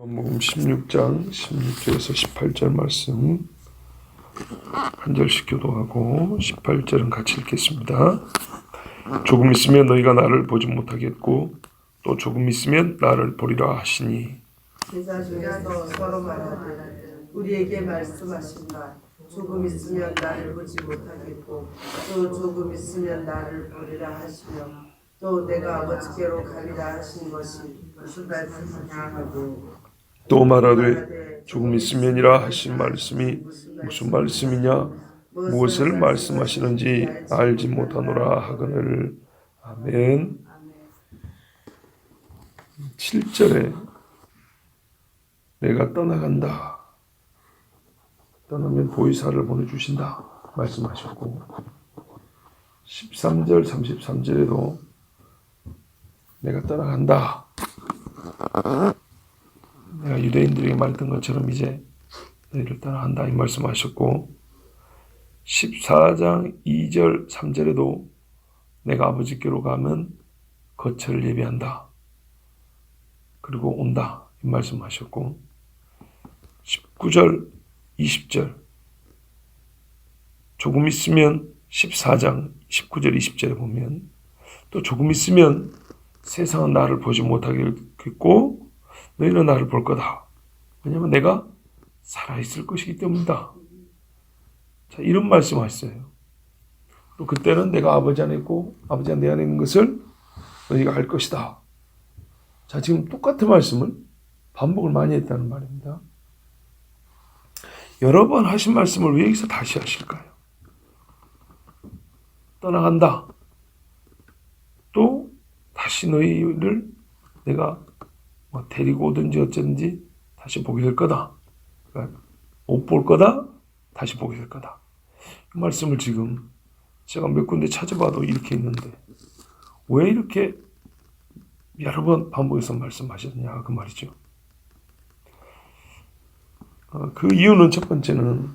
요한복음 16장 16절에서 18절 말씀 한 절씩 교도하고 18절은 같이 읽겠습니다. 조금 있으면 너희가 나를 보지 못하겠고 또 조금 있으면 나를 보리라 하시니 제자 중에서 서로 말하되 우리에게 말씀하신다. 조금 있으면 나를 보지 못하겠고 또 조금 있으면 나를 보리라 하시며 또 내가 아버지께로 가리라 하신 것이 무슨 말씀이냐 하고 또 말하되 조금 있으면이라 하신 말씀이 무슨 말씀이냐 무엇을 말씀하시는지 알지 못하노라 하거늘. 아멘. 7절에 내가 떠나간다. 떠나면 보이사를 보내주신다 말씀하셨고 13절 33절에도 내가 떠나간다. 내가 유대인들에게 말했던 것처럼 이제 너희를 떠나간다 이 말씀하셨고 14장 2절 3절에도 내가 아버지께로 가면 거처를 예비한다. 그리고 온다 이 말씀하셨고 19절 20절 조금 있으면 14장 19절 20절에 보면 또 조금 있으면 세상은 나를 보지 못하겠고 너희는 나를 볼 거다. 왜냐하면 내가 살아있을 것이기 때문이다. 자, 이런 말씀하셨어요. 그리고 그때는 내가 아버지 안에 있고 아버지가 내 안에 있는 것을 너희가 알 것이다. 자, 지금 똑같은 말씀을 반복을 많이 했다는 말입니다. 여러 번 하신 말씀을 왜 여기서 다시 하실까요? 떠나간다. 또 다시 너희를 내가 데리고 오든지 어쩐지 다시 보게 될 거다. 그러니까 못 볼 거다. 다시 보게 될 거다. 이 말씀을 지금 제가 몇 군데 찾아봐도 이렇게 있는데 왜 이렇게 여러 번 반복해서 말씀하셨냐 그 말이죠. 그 이유는 첫 번째는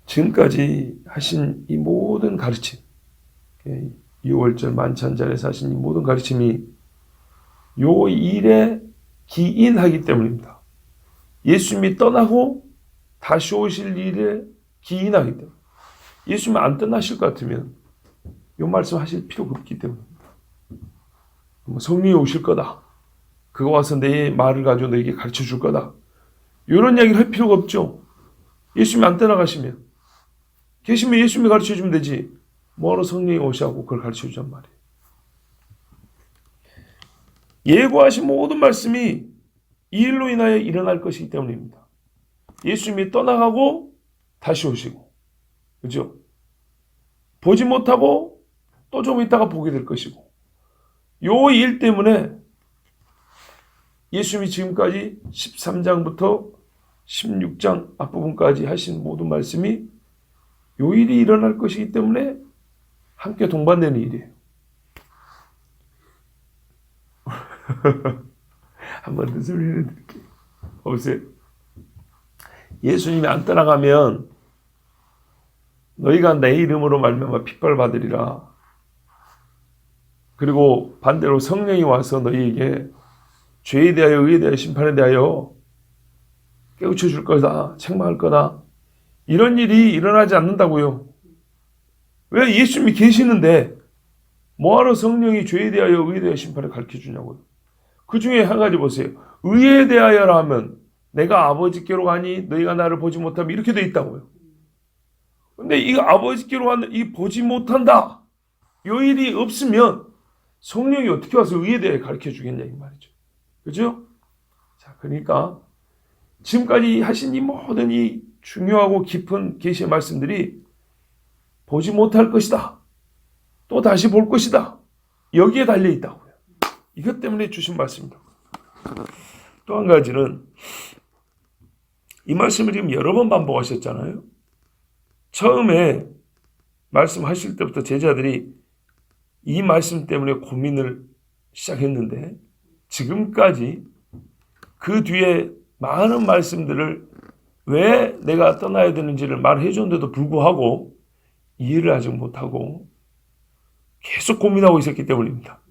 지금까지 하신 이 모든 가르침 6월절 만찬자리에서 하신 이 모든 가르침이 요 일에 기인하기 때문입니다. 예수님이 떠나고 다시 오실 일에 기인하기 때문에 예수님이 안 떠나실 것 같으면 요 말씀 하실 필요가 없기 때문입니다. 성령이 오실 거다. 그거 와서 내 말을 가지고 너에게 가르쳐 줄 거다. 이런 이야기를 할 필요가 없죠. 예수님이 안 떠나가시면 계시면 예수님이 가르쳐 주면 되지. 뭐하러 성령이 오시고 그걸 가르쳐 주란 말이에요. 예고하신 모든 말씀이 이 일로 인하여 일어날 것이기 때문입니다. 예수님이 떠나가고 다시 오시고 그죠? 보지 못하고 또 좀 있다가 보게 될 것이고 요 일 때문에 예수님이 지금까지 13장부터 16장 앞부분까지 하신 모든 말씀이 요 일이 일어날 것이기 때문에 함께 동반되는 일이에요. 한번 더 소리를 드릴게요. 보세요. 예수님이 안 떠나가면 너희가 내 이름으로 말미암아 핍박받으리라. 그리고 반대로 성령이 와서 너희에게 죄에 대하여 의에 대하여 심판에 대하여 깨우쳐 줄 거다. 책망할 거다. 이런 일이 일어나지 않는다고요. 왜 예수님이 계시는데 뭐하러 성령이 죄에 대하여 의에 대하여 심판을 가르쳐 주냐고요. 그 중에 한 가지 보세요. 의에 대하여라 하면 내가 아버지께로 가니 너희가 나를 보지 못하면 이렇게 돼 있다고요. 근데 이 아버지께로 가는 이 보지 못한다. 이 일이 없으면 성령이 어떻게 와서 의에 대해 가르쳐 주겠냐 이 말이죠. 그죠? 자, 그러니까 지금까지 하신 이 모든 이 중요하고 깊은 계시의 말씀들이 보지 못할 것이다. 또 다시 볼 것이다. 여기에 달려 있다고요. 이것 때문에 주신 말씀입니다. 또 한 가지는 이 말씀을 지금 여러 번 반복하셨잖아요. 처음에 말씀하실 때부터 제자들이 이 말씀 때문에 고민을 시작했는데 지금까지 그 뒤에 많은 말씀들을 왜 내가 떠나야 되는지를 말해 줬는데도 불구하고 이해를 아직 못하고 계속 고민하고 있었기 때문입니다.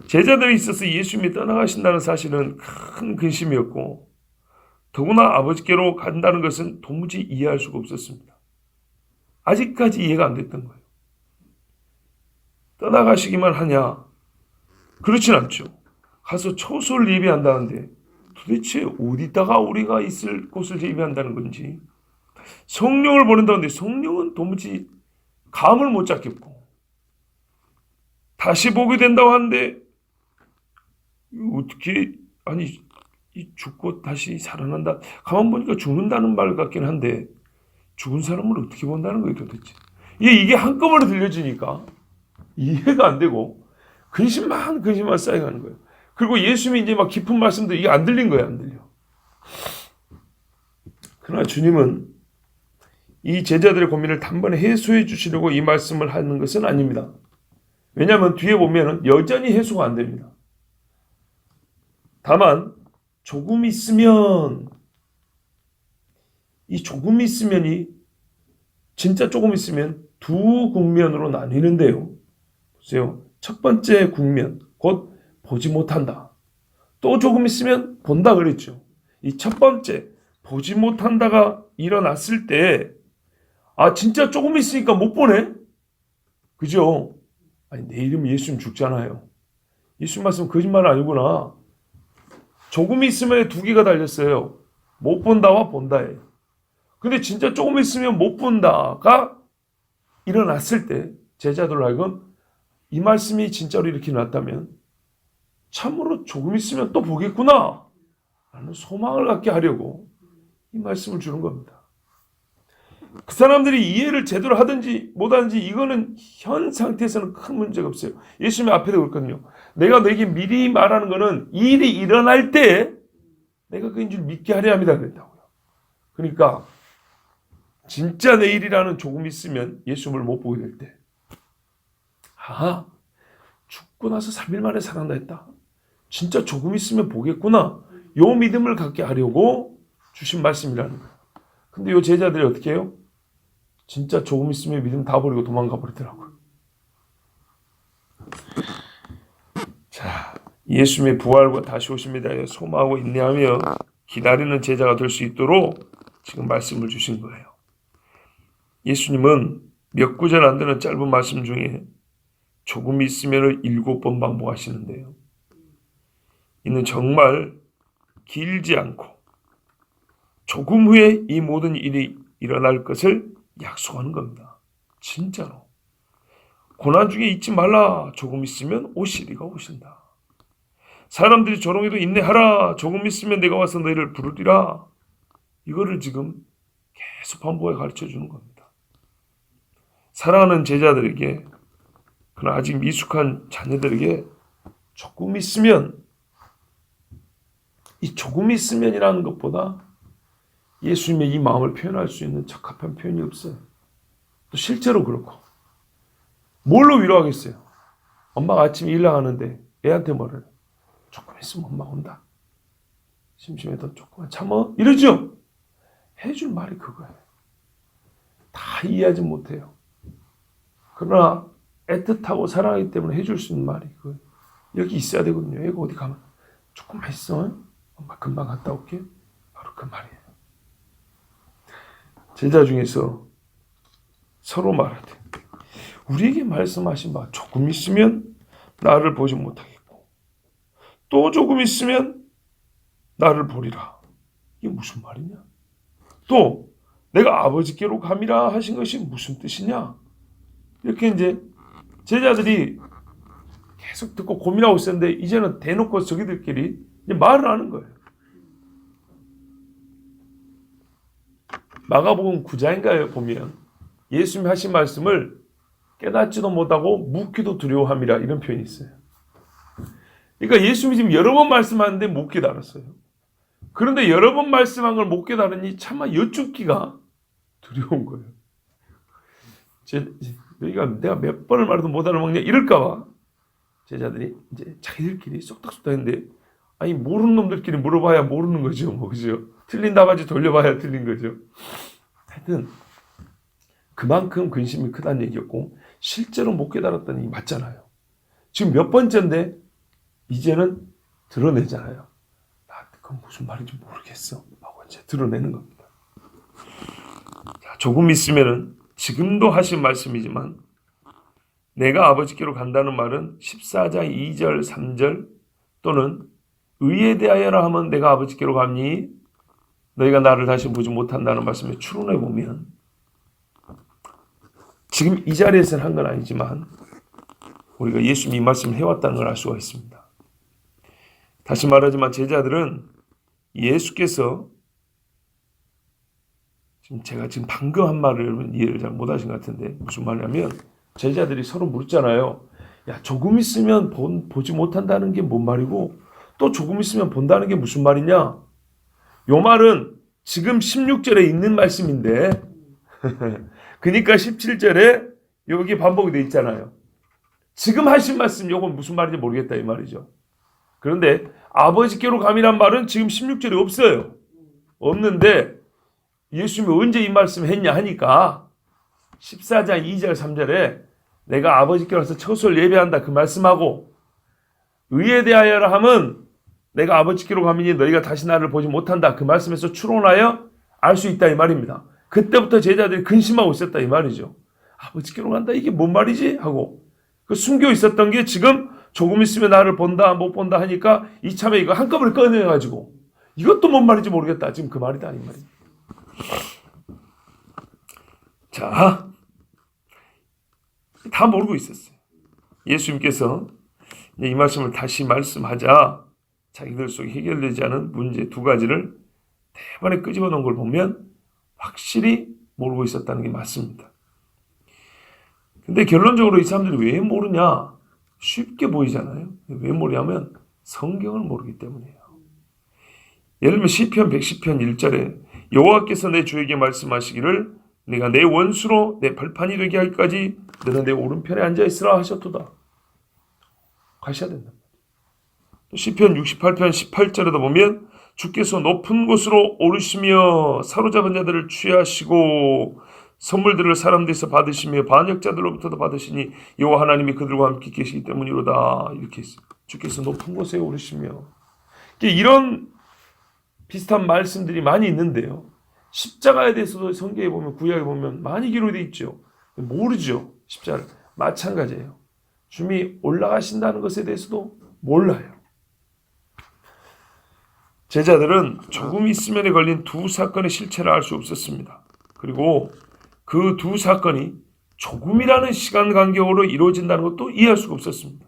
제자들이 있어서 예수님이 떠나가신다는 사실은 큰 근심이었고 더구나 아버지께로 간다는 것은 도무지 이해할 수가 없었습니다. 아직까지 이해가 안 됐던 거예요. 떠나가시기만 하냐? 그렇진 않죠. 가서 처소를 예비한다는데 도대체 어디다가 우리가 있을 곳을 예비한다는 건지, 성령을 보낸다는데 성령은 도무지 감을 못 잡겠고, 다시 보게 된다고 하는데 어떻게, 아니 이 죽고 다시 살아난다, 가만 보니까 죽는다는 말 같긴 한데 죽은 사람을 어떻게 본다는 거예요 도대체. 이게 한꺼번에 들려지니까 이해가 안 되고 근심만 쌓여가는 거예요. 그리고 예수님이 이제 막 깊은 말씀도 이게 안 들린 거예요. 안 들려. 그러나 주님은 이 제자들의 고민을 단번에 해소해 주시려고 이 말씀을 하는 것은 아닙니다. 왜냐하면 뒤에 보면은 여전히 해소가 안 됩니다. 다만 조금 있으면, 이 조금 있으면이 진짜 조금 있으면 두 국면으로 나뉘는데요. 보세요. 첫 번째 국면, 곧 보지 못한다. 또 조금 있으면 본다 그랬죠. 이 첫 번째 보지 못한다가 일어났을 때, 아 진짜 조금 있으니까 못 보네? 그죠? 아니 내일이면 예수님 죽잖아요. 예수님 말씀 거짓말 아니구나. 조금 있으면 두 개가 달렸어요. 못 본다와 본다에. 근데 진짜 조금 있으면 못 본다가 일어났을 때 제자들로 하여금 이 말씀이 진짜로 이렇게 났다면 참으로 조금 있으면 또 보겠구나 라는 소망을 갖게 하려고 이 말씀을 주는 겁니다. 그 사람들이 이해를 제대로 하든지 못하든지 이거는 현 상태에서는 큰 문제가 없어요. 예수님의 앞에도 그렇거든요. 내가 너에게 미리 말하는 거는 일이 일어날 때 내가 그인 줄 믿게 하려 합니다 그랬다고요. 그러니까 진짜 내일이라는 조금 있으면 예수님을 못 보게 될 때, 아 죽고 나서 3일 만에 살아난다 했다. 진짜 조금 있으면 보겠구나. 요 믿음을 갖게 하려고 주신 말씀이라는 거예요. 근데 요 제자들이 어떻게 해요? 진짜 조금 있으면 믿음 다 버리고 도망가 버리더라고요. 자, 예수님의 부활과 다시 오심에 대하여 소망하고 인내하며 기다리는 제자가 될 수 있도록 지금 말씀을 주신 거예요. 예수님은 몇 구절 안 되는 짧은 말씀 중에 조금 있으면을 7번 반복하시는데요. 이는 정말 길지 않고 조금 후에 이 모든 일이 일어날 것을 약속하는 겁니다. 진짜로. 고난 중에 잊지 말라. 조금 있으면 오시리가 오신다. 사람들이 조롱해도 인내하라. 조금 있으면 내가 와서 너희를 부르리라. 이거를 지금 계속 반복해 가르쳐 주는 겁니다. 사랑하는 제자들에게, 그러나 아직 미숙한 자녀들에게 조금 있으면, 이 조금 있으면이라는 것보다 예수님의 이 마음을 표현할 수 있는 적합한 표현이 없어요. 또 실제로 그렇고. 뭘로 위로하겠어요? 엄마가 아침에 일 나가는데 애한테 뭐를, 조금 있으면 엄마 온다. 심심해도 조금만 참어. 이러죠? 해줄 말이 그거예요. 다 이해하지 못해요. 그러나 애틋하고 사랑하기 때문에 해줄 수 있는 말이 그거예요. 여기 있어야 되거든요. 애가 어디 가면 조금만 있어. 엄마 금방 갔다 올게. 바로 그 말이에요. 제자 중에서 서로 말하되 우리에게 말씀하신 바 조금 있으면 나를 보지 못하겠고 또 조금 있으면 나를 보리라. 이게 무슨 말이냐? 또 내가 아버지께로 감이라 하신 것이 무슨 뜻이냐? 이렇게 이제 제자들이 계속 듣고 고민하고 있었는데 이제는 대놓고 저기들끼리 이제 말을 하는 거예요. 마가복음 9장인가에 보면 예수님이 하신 말씀을 깨닫지도 못하고 묻기도 두려워함이라 이런 표현이 있어요. 그러니까 예수님이 지금 여러 번 말씀하는데 못 깨달았어요. 그런데 여러 번 말씀한 걸 못 깨달으니 차마 여쭙기가 두려운 거예요. 너희가 내가 몇 번을 말해도 못 알아먹냐 이럴까봐 제자들이 이제 자기들끼리 쏙닥쏙닥 했는데, 아니 모르는 놈들끼리 물어봐야 모르는 거죠. 뭐 그죠? 틀린 답안지 돌려봐야 틀린 거죠. 하여튼 그만큼 근심이 크다는 얘기였고 실제로 못 깨달았다는 얘기 맞잖아요. 지금 몇 번째인데 이제는 드러내잖아요. 나 그건 무슨 말인지 모르겠어 하고 이제 드러내는 겁니다. 자, 조금 있으면은 지금도 하신 말씀이지만 내가 아버지께로 간다는 말은 14장 2절 3절 또는 의에 대하여라 하면 내가 아버지께로 가니 너희가 나를 다시 보지 못한다는 말씀에 추론해 보면 지금 이 자리에서는 한 건 아니지만 우리가 예수님이 이 말씀을 해왔다는 걸 알 수가 있습니다. 다시 말하지만 제자들은 예수께서 제가 지금 방금 한 말을 여러분 이해를 잘 못하신 것 같은데 무슨 말이냐면 제자들이 서로 묻잖아요. 야, 조금 있으면 보지 못한다는 게 뭔 말이고 또 조금 있으면 본다는 게 무슨 말이냐? 요 말은 지금 16절에 있는 말씀인데 그러니까 17절에 여기 반복이 돼 있잖아요. 지금 하신 말씀 요건 무슨 말인지 모르겠다 이 말이죠. 그런데 아버지께로 감이란 말은 지금 16절에 없어요. 없는데 예수님이 언제 이 말씀 했냐 하니까 14장 2절 3절에 내가 아버지께로 와서 처소를 예배한다 그 말씀하고 의에 대하여라 함은 내가 아버지께로 가미니 너희가 다시 나를 보지 못한다 그 말씀에서 추론하여 알 수 있다 이 말입니다. 그때부터 제자들이 근심하고 있었다 이 말이죠. 아버지께로 간다 이게 뭔 말이지 하고 그 숨겨 있었던 게 지금 조금 있으면 나를 본다 못 본다 하니까 이참에 이거 한꺼번에 꺼내가지고 이것도 뭔 말인지 모르겠다 지금 그 말이다 이 말입니다. 자, 다 모르고 있었어요. 예수님께서 이 말씀을 다시 말씀하자 자기들 속에 해결되지 않은 문제 두 가지를 대번에 끄집어 놓은 걸 보면 확실히 모르고 있었다는 게 맞습니다. 근데 결론적으로 이 사람들이 왜 모르냐? 쉽게 보이잖아요. 왜 모르냐면 성경을 모르기 때문이에요. 예를 들면 시편 110편 1절에 여호와께서 내 주에게 말씀하시기를 내가 내 원수로 내 발판이 되게 하기까지 너는 내 오른편에 앉아있으라 하셨도다. 가셔야 된다. 또 시편 68편 18절에도 보면 주께서 높은 곳으로 오르시며 사로잡은 자들을 취하시고 선물들을 사람들에서 받으시며 반역자들로부터도 받으시니 여호와 하나님이 그들과 함께 계시기 때문이로다. 이렇게 했어요. 주께서 높은 곳에 오르시며 이런 비슷한 말씀들이 많이 있는데요. 십자가에 대해서도 성경에 보면 구약에 보면 많이 기록되어 있죠. 모르죠. 십자가를. 마찬가지예요. 주님이 올라가신다는 것에 대해서도 몰라요. 제자들은 조금 있으면에 걸린 두 사건의 실체를 알 수 없었습니다. 그리고 그 두 사건이 조금이라는 시간 간격으로 이루어진다는 것도 이해할 수가 없었습니다.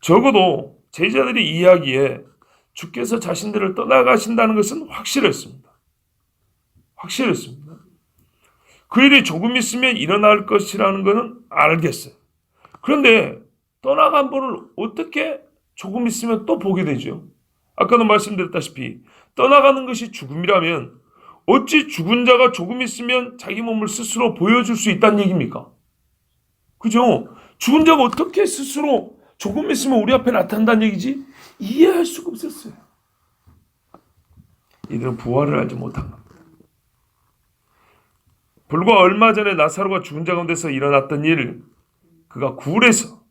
적어도 제자들이 이야기에 주께서 자신들을 떠나가신다는 것은 확실했습니다. 확실했습니다. 그 일이 조금 있으면 일어날 것이라는 것은 알겠어요. 그런데 떠나간 분을 어떻게 조금 있으면 또 보게 되죠? 아까도 말씀드렸다시피 떠나가는 것이 죽음이라면 어찌 죽은 자가 조금 있으면 자기 몸을 스스로 보여줄 수 있다는 얘기입니까? 그죠? 죽은 자가 어떻게 스스로 조금 있으면 우리 앞에 나타난다는 얘기지? 이해할 수가 없었어요. 이들은 부활을 알지 못한 겁니다. 불과 얼마 전에 나사로가 죽은 자 가운데서 일어났던 일, 그가 굴에서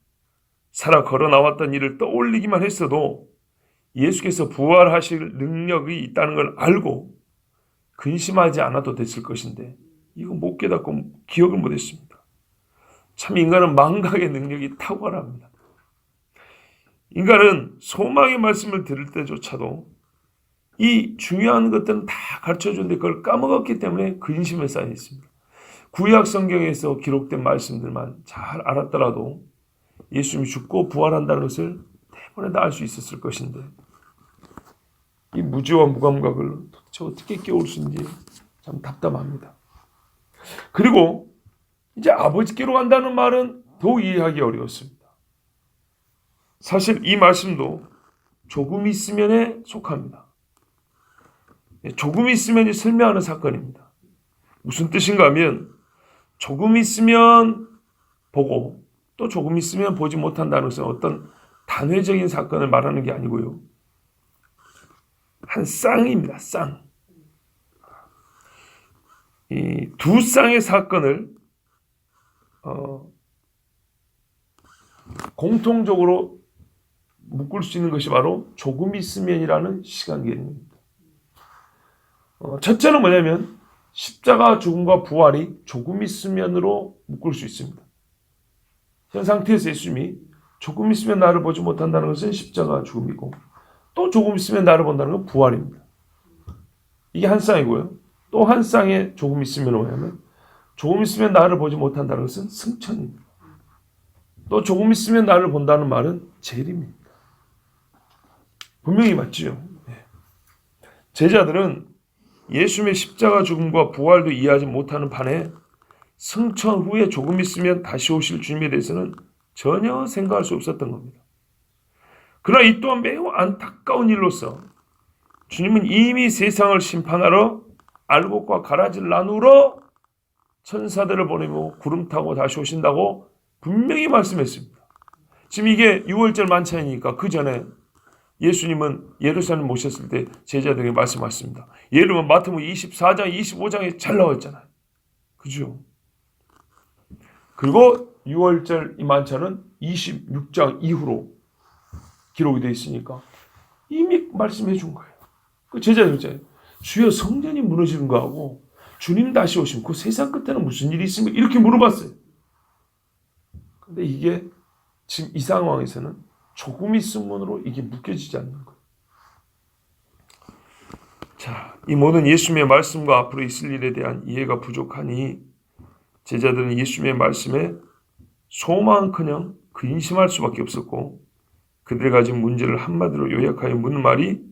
살아 걸어 나왔던 일을 떠올리기만 했어도 예수께서 부활하실 능력이 있다는 걸 알고 근심하지 않아도 됐을 것인데 이거 못 깨닫고 기억을 못했습니다. 참 인간은 망각의 능력이 탁월합니다. 인간은 소망의 말씀을 들을 때조차도 이 중요한 것들은 다 가르쳐줬는데 그걸 까먹었기 때문에 근심에 쌓여 있습니다. 구약 성경에서 기록된 말씀들만 잘 알았더라도 예수님이 죽고 부활한다는 것을 대번에 다 알 수 있었을 것인데 이 무지와 무감각을 도대체 어떻게 깨울 수 있는지 참 답답합니다. 그리고 이제 아버지께로 간다는 말은 더욱 이해하기 어려웠습니다. 사실 이 말씀도 조금 있으면에 속합니다. 조금 있으면이 설명하는 사건입니다. 무슨 뜻인가 하면 조금 있으면 보고 또 조금 있으면 보지 못한다는 것은 어떤 단회적인 사건을 말하는 게 아니고요. 한 쌍입니다. 쌍. 이 두 쌍의 사건을 공통적으로 묶을 수 있는 것이 바로 조금 있으면이라는 시간 개념입니다. 첫째는 뭐냐면 십자가 죽음과 부활이 조금 있으면으로 묶을 수 있습니다. 현 상태에서 예수님이 조금 있으면 나를 보지 못한다는 것은 십자가 죽음이고 또 조금 있으면 나를 본다는 건 부활입니다. 이게 한 쌍이고요. 또 한 쌍에 조금 있으면 뭐냐면 조금 있으면 나를 보지 못한다는 것은 승천입니다. 또 조금 있으면 나를 본다는 말은 재림입니다. 분명히 맞지요. 제자들은 예수님의 십자가 죽음과 부활도 이해하지 못하는 판에 승천 후에 조금 있으면 다시 오실 주님에 대해서는 전혀 생각할 수 없었던 겁니다. 그러나 이 또한 매우 안타까운 일로서 주님은 이미 세상을 심판하러 알곡과 가라지를 나누러 천사들을 보내고 구름 타고 다시 오신다고 분명히 말씀했습니다. 지금 이게 6월절 만찬이니까 그 전에 예수님은 예루살렘 모셨을 때 제자들에게 말씀하셨습니다. 예를 들면 마태복음 24장, 25장에 잘 나와 있잖아요. 그죠? 그리고 6월절 이 만찬은 26장 이후로 기록이 되어 있으니까 이미 말씀해 준 거예요. 그 제자들 있잖아요. 주여 성전이 무너지는 거하고 주님 다시 오시면 그 세상 끝에는 무슨 일이 있습니까? 이렇게 물어봤어요. 근데 이게 지금 이 상황에서는 조금 있음으로 이게 묶여지지 않는 거예요. 자, 이 모든 예수님의 말씀과 앞으로 있을 일에 대한 이해가 부족하니 제자들은 예수님의 말씀에 소망은커녕 근심할 수밖에 없었고 그들이 가진 문제를 한마디로 요약하여 묻는 말이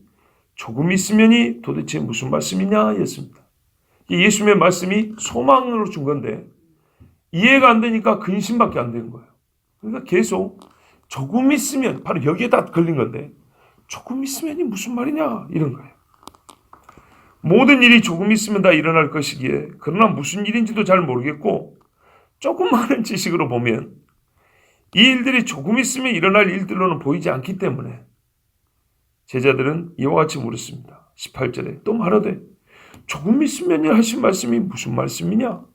조금 있으면이 도대체 무슨 말씀이냐 였습니다. 예수님의 말씀이 소망으로 준 건데 이해가 안 되니까 근심밖에 안 되는 거예요. 그러니까 계속 조금 있으면 바로 여기에 다 걸린 건데 조금 있으면이 무슨 말이냐 이런 거예요. 모든 일이 조금 있으면 다 일어날 것이기에 그러나 무슨 일인지도 잘 모르겠고 조금 많은 지식으로 보면 이 일들이 조금 있으면 일어날 일들로는 보이지 않기 때문에 제자들은 이와 같이 물었습니다. 18절에 또 말하되 조금 있으면 하신 말씀이 무슨 말씀이냐?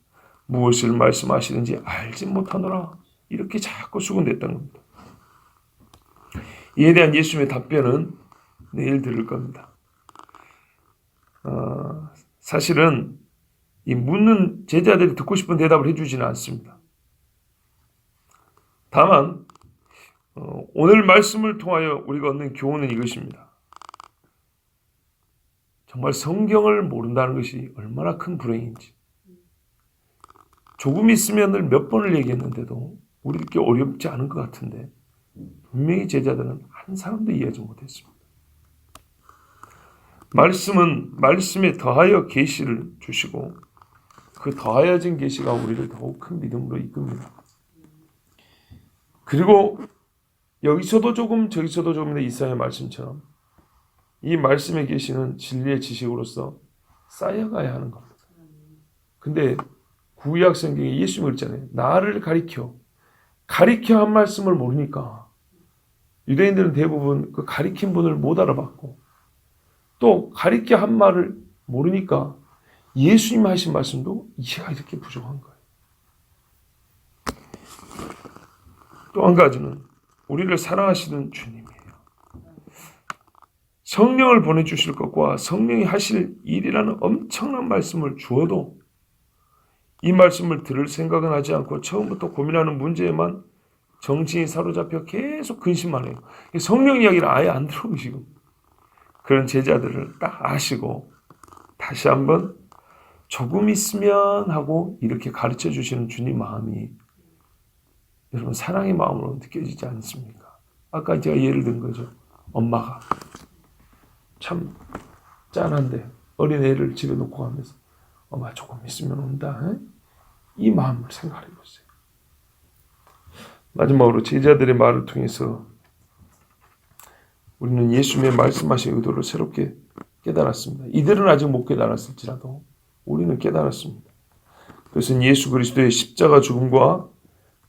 무엇을 말씀하시는지 알지 못하노라. 이렇게 자꾸 수군댔던 겁니다. 이에 대한 예수님의 답변은 내일 들을 겁니다. 사실은 이 묻는 제자들이 듣고 싶은 대답을 해주지는 않습니다. 다만 오늘 말씀을 통하여 우리가 얻는 교훈은 이것입니다. 정말 성경을 모른다는 것이 얼마나 큰 불행인지. 조금 있으면 몇 번을 얘기했는데도 우리에게 어렵지 않은 것 같은데 분명히 제자들은 한 사람도 이해하지 못했습니다. 말씀은 말씀에 더하여 계시를 주시고 그 더하여진 계시가 우리를 더욱 큰 믿음으로 이끕니다. 그리고 여기서도 조금 저기서도 조금의 이사야의 말씀처럼 이 말씀의 계시는 진리의 지식으로서 쌓여가야 하는 겁니다. 근데 구약 성경에 예수님이 그랬잖아요. 나를 가리켜 한 말씀을 모르니까 유대인들은 대부분 그 가리킨 분을 못 알아봤고 또 가리켜 한 말을 모르니까 예수님 하신 말씀도 이해가 이렇게 부족한 거예요. 또 한 가지는 우리를 사랑하시는 주님이에요. 성령을 보내주실 것과 성령이 하실 일이라는 엄청난 말씀을 주어도 이 말씀을 들을 생각은 하지 않고 처음부터 고민하는 문제에만 정신이 사로잡혀 계속 근심만 해요. 성령 이야기를 아예 안 들어보시고 그런 제자들을 딱 아시고 다시 한번 조금 있으면 하고 이렇게 가르쳐 주시는 주님 마음이 여러분 사랑의 마음으로 느껴지지 않습니까? 아까 제가 예를 든 거죠. 엄마가 참 짠한데 어린애를 집에 놓고 가면서 엄마 조금 있으면 온다. 에? 이 마음을 생각해 보세요. 마지막으로 제자들의 말을 통해서 우리는 예수님의 말씀하신 의도를 새롭게 깨달았습니다. 이들은 아직 못 깨달았을지라도 우리는 깨달았습니다. 그것은 예수 그리스도의 십자가 죽음과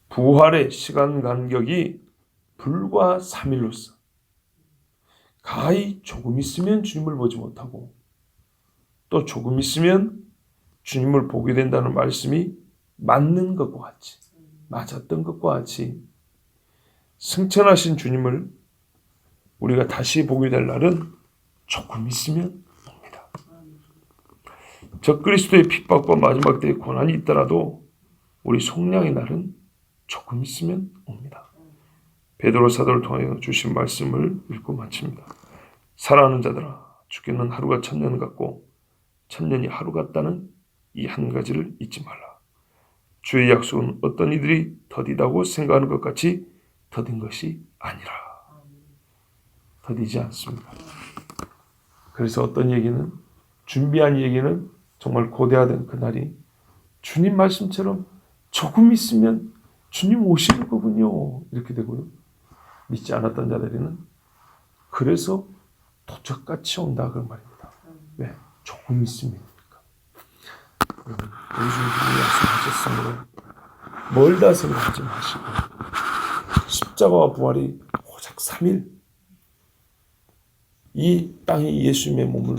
부활의 시간 간격이 불과 3일로서 가히 조금 있으면 주님을 보지 못하고 또 조금 있으면 주님을 보게 된다는 말씀이 맞는 것과 같이 맞았던 것과 같이 승천하신 주님을 우리가 다시 보게 될 날은 조금 있으면 옵니다. 적그리스도의 핍박과 마지막 때의 고난이 있더라도 우리 속량의 날은 조금 있으면 옵니다. 베드로 사도를 통하여 주신 말씀을 읽고 마칩니다. 사랑하는 자들아, 죽기는 하루가 천년 같고 천년이 하루 같다는 이 한 가지를 잊지 말라. 주의 약속은 어떤 이들이 더디다고 생각하는 것 같이 더딘 것이 아니라. 더디지 않습니다. 그래서 어떤 얘기는, 준비한 얘기는 정말 고대하던 그날이 주님 말씀처럼 조금 있으면 주님 오시는 거군요. 이렇게 되고요. 믿지 않았던 자들에는 그래서 도적같이 온다 그 말입니다. 왜? 조금 있으면. 여러분, 우리 주님이 약속하셨으므로 멀다 생각하지 마시고 십자가와 부활이 고작 3일, 이 땅에 예수님의 몸을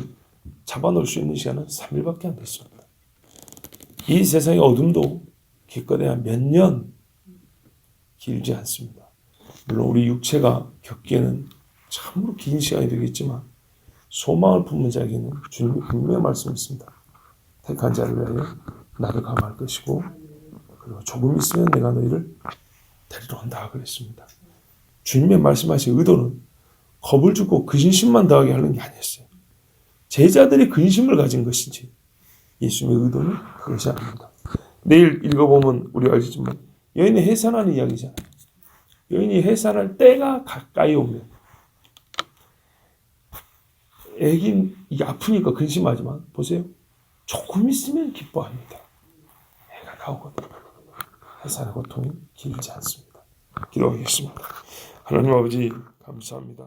잡아놓을 수 있는 시간은 3일밖에 안 됐습니다. 이 세상의 어둠도 기껏해야 몇 년 길지 않습니다. 물론 우리 육체가 겪기에는 참으로 긴 시간이 되겠지만 소망을 품는 자에게는 주님이 분명히 말씀했습니다. 택한 자를 위하여 나를 감할 것이고 그리고 조금 있으면 내가 너희를 데리러 온다 그랬습니다. 주님의 말씀하신 의도는 겁을 주고 근심만 더하게 하는 게 아니었어요. 제자들이 근심을 가진 것이지 예수님의 의도는 그것이 아닙니다. 내일 읽어보면 우리가 알지만 여인이 해산하는 이야기잖아요. 여인이 해산할 때가 가까이 오면 애기 아프니까 근심하지만 보세요. 조금 있으면 기뻐합니다. 해가 나오거든요. 해산의 고통이 길지 않습니다. 기도하겠습니다. 하나님 아버지 감사합니다.